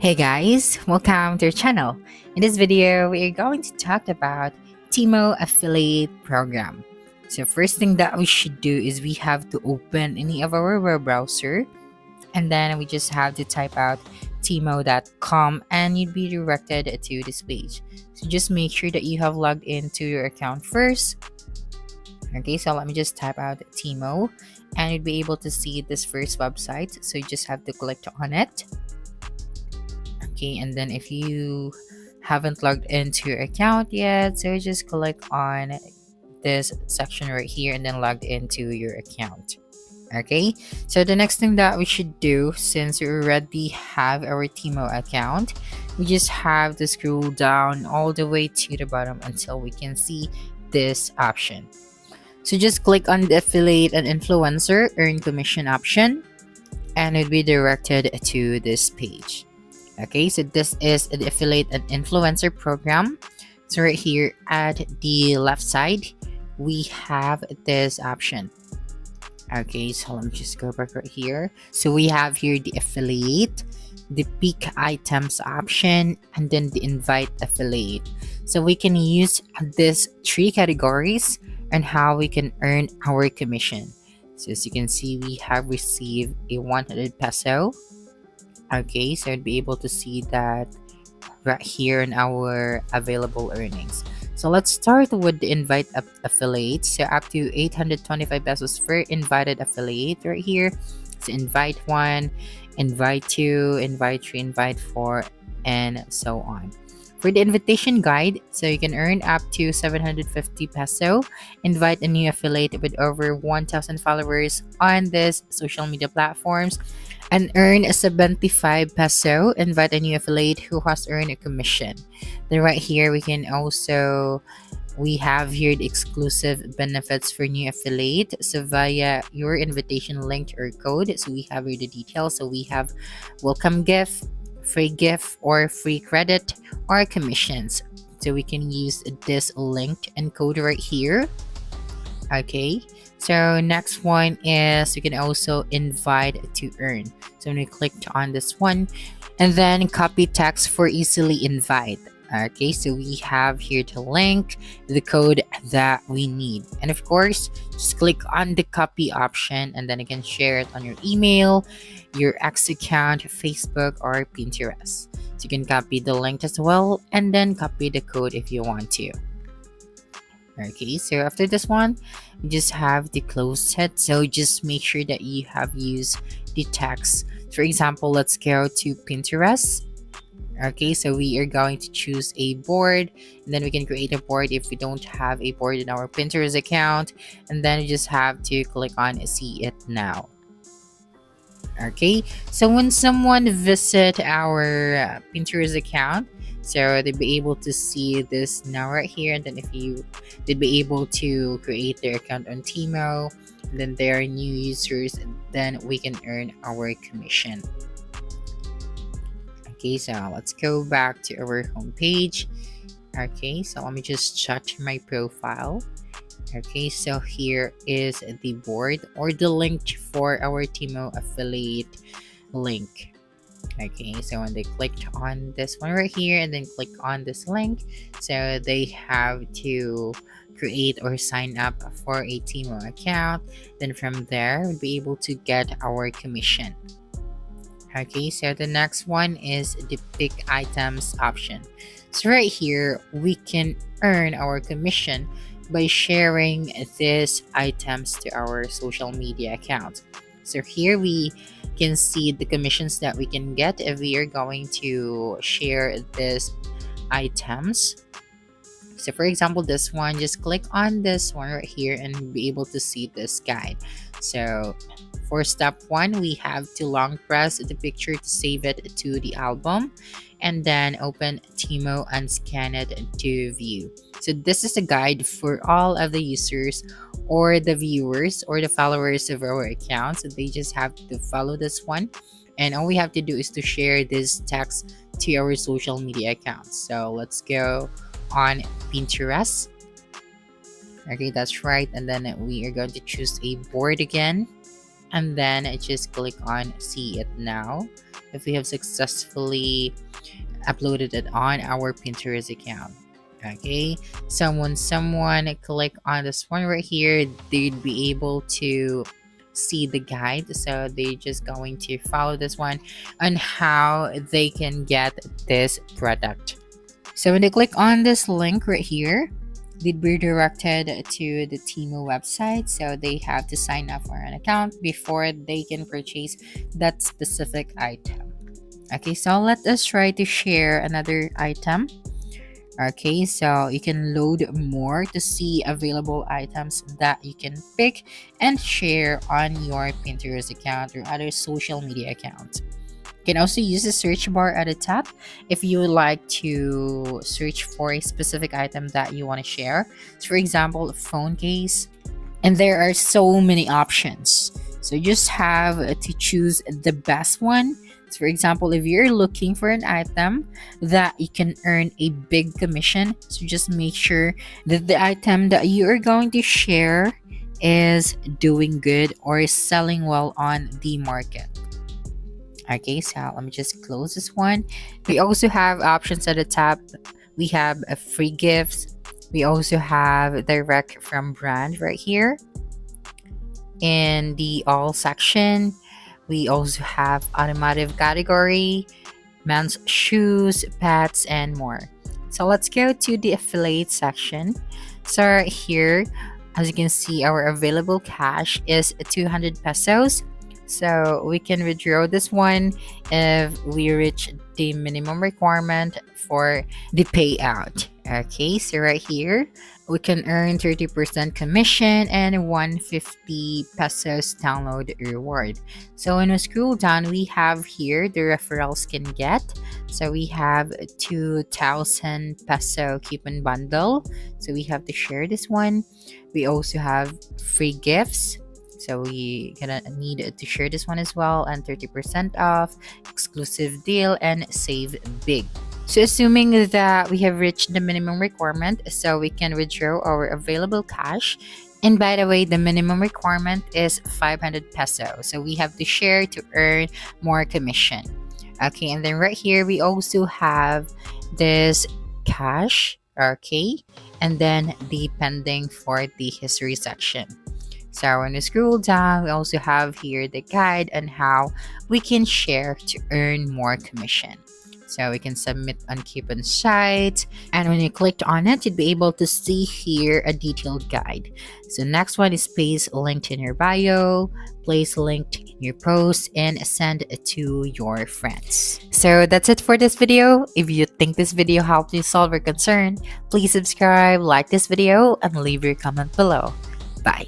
Hey guys, welcome to our channel. In this video, we are going to talk about Temu affiliate program. So first thing that we should do is we have to open any of our web browser, and then we just have to type out temu.com and you'd be directed to this page. So just make sure that you have logged into your account first. Okay, so let me just type out Temu and you'd be able to see this first website. So you just have to click on it. Okay, and then if you haven't logged into your account yet, so just click on this section right here and then log into your account. Okay, so the next thing that we should do, since we already have our Temu account, we just have to scroll down all the way to the bottom until we can see this option. So just click on the affiliate and influencer earn commission option and it'll be directed to this page. Okay, so this is the affiliate and influencer program. So right here at the left side, we have this option. Okay, so let me just go back right here. So we have here the affiliate, the pick items option, and then the invite affiliate. So we can use these three categories and how we can earn our commission. So as you can see, we have received a 100 peso. Okay, so I'd be able to see that right here in our available earnings. So let's start with the invite affiliate. So up to 825 pesos for invited affiliate right here. So invite 1, invite 2, invite 3, invite 4, and so on. For the invitation guide, so you can earn up to 750 peso, invite a new affiliate with over 1,000 followers on this social media platforms, and earn 75 peso, invite a new affiliate who has earned a commission. Then right here, we have here the exclusive benefits for new affiliate. So via your invitation link or code, so we have here the details. So we have welcome gift, free gift or free credit or commissions. So we can use this link and code right here. Okay, so next one is you can also invite to earn. So when we click on this one and then copy text for easily invite. Okay, so we have here the link, the code that we need, and of course just click on the copy option and then you can share it on your email, your X account, Facebook, or Pinterest. So you can copy the link as well and then copy the code if you want to. Okay, so after this one, you just have to close it. So just make sure that you have used the text. For example, let's go to Pinterest. Okay, so we are going to choose a board and then we can create a board if we don't have a board in our Pinterest account, and then you just have to click on see it now. Okay, so when someone visit our Pinterest account, so they'll be able to see this now right here, and then they'll be able to create their account on Temu, and then they are new users, and then we can earn our commission. Okay, so let's go back to our home page. Okay, so let me just check my profile. Okay, so here is the board or the link for our Temu affiliate link. Okay, so when they clicked on this one right here and then click on this link, so they have to create or sign up for a Temu account. Then from there, we'll be able to get our commission. Okay, so the next one is the pick items option. So right here, we can earn our commission by sharing these items to our social media accounts. So here we can see the commissions that we can get if we are going to share these items. So for example, this one, just click on this one right here and be able to see this guide. So for step 1, we have to long press the picture to save it to the album and then open Temu and scan it to view. So this is a guide for all of the users or the viewers or the followers of our account. So they just have to follow this one, and all we have to do is to share this text to our social media accounts. So let's go on Pinterest. Okay, that's right, and then we are going to choose a board again, and then just click on see it now. if we have successfully uploaded it on our Pinterest account. Okay, so when someone click on this one right here, they'd be able to see the guide. So they're just going to follow this one on how they can get this product. So when they click on this link right here, they'd be directed to the Temu website. So they have to sign up for an account before they can purchase that specific item. Okay, so let us try to share another item. Okay, so you can load more to see available items that you can pick and share on your Pinterest account or other social media accounts. You can also use the search bar at the top if you would like to search for a specific item that you want to share. So for example, a phone case. And there are so many options. So you just have to choose the best one. So for example, if you're looking for an item that you can earn a big commission, so just make sure that the item that you are going to share is doing good or is selling well on the market. Okay, so let me just close this one. We also have options at the top. We have a free gifts. We also have direct from brand right here. In the all section, we also have automotive category, men's shoes, pets, and more. So let's go to the affiliate section. So right here, as you can see, our available cash is 200 pesos. So we can withdraw this one if we reach the minimum requirement for the payout. Okay, so right here, we can earn 30% commission and 150 pesos download reward. So when we scroll down, we have here the referrals can get. So we have 2,000 peso coupon bundle. So we have to share this one. We also have free gifts. So we gonna need to share this one as well, and 30% off, exclusive deal, and save big. So assuming that we have reached the minimum requirement, so we can withdraw our available cash. And by the way, the minimum requirement is 500 peso. So we have to share to earn more commission. Okay, and then right here we also have this cash, okay, and then the pending for the history section. So when we scroll down, we also have here the guide on how we can share to earn more commission. So we can submit on coupon site, and when you clicked on it, you'd be able to see here a detailed guide. So next one is paste linked in your bio, place linked in your post, and send it to your friends. So that's it for this video. If you think this video helped you solve your concern, please subscribe, like this video, and leave your comment below. Bye.